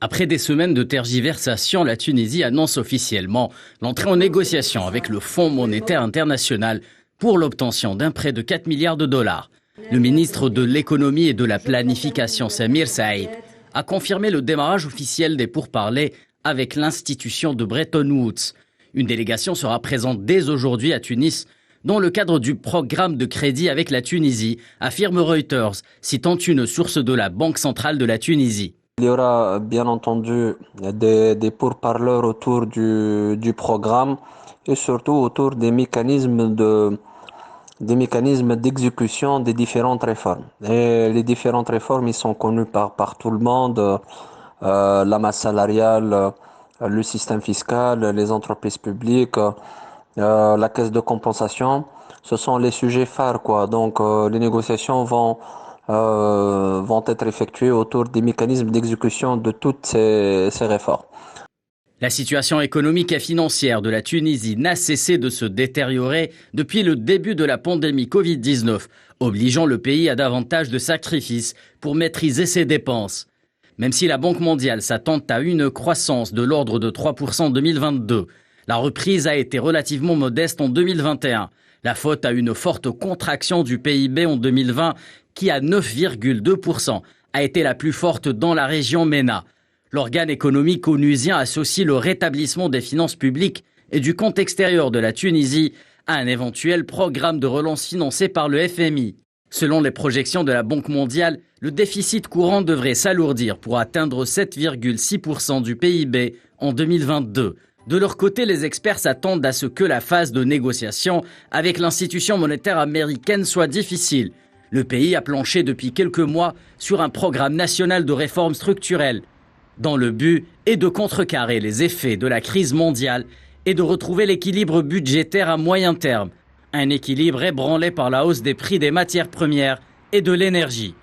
Après des semaines de tergiversation, la Tunisie annonce officiellement l'entrée en négociation avec le Fonds monétaire international pour l'obtention d'un prêt de 4 milliards de dollars. Le ministre de l'économie et de la planification, Samir Saïd, a confirmé le démarrage officiel des pourparlers avec l'institution de Bretton Woods. Une délégation sera présente dès aujourd'hui à Tunis dans le cadre du programme de crédit avec la Tunisie, affirme Reuters, citant une source de la Banque centrale de la Tunisie. Il y aura bien entendu des pourparlers autour du programme et surtout autour des mécanismes d'exécution des différentes réformes. Et les différentes réformes, ils sont connues par tout le monde, la masse salariale, le système fiscal, les entreprises publiques, la caisse de compensation. Ce sont les sujets phares, quoi. Donc, les négociations vont être effectuées autour des mécanismes d'exécution de toutes ces réformes. La situation économique et financière de la Tunisie n'a cessé de se détériorer depuis le début de la pandémie Covid-19, obligeant le pays à davantage de sacrifices pour maîtriser ses dépenses. Même si la Banque mondiale s'attend à une croissance de l'ordre de 3% en 2022, la reprise a été relativement modeste en 2021. La faute à une forte contraction du PIB en 2020 qui, à 9,2%, a été la plus forte dans la région MENA. L'organe économique onusien associe le rétablissement des finances publiques et du compte extérieur de la Tunisie à un éventuel programme de relance financé par le FMI. Selon les projections de la Banque mondiale, le déficit courant devrait s'alourdir pour atteindre 7,6% du PIB en 2022. De leur côté, les experts s'attendent à ce que la phase de négociation avec l'institution monétaire américaine soit difficile. Le pays a planché depuis quelques mois sur un programme national de réformes structurelles, dans le but est de contrecarrer les effets de la crise mondiale et de retrouver l'équilibre budgétaire à moyen terme. Un équilibre ébranlé par la hausse des prix des matières premières et de l'énergie.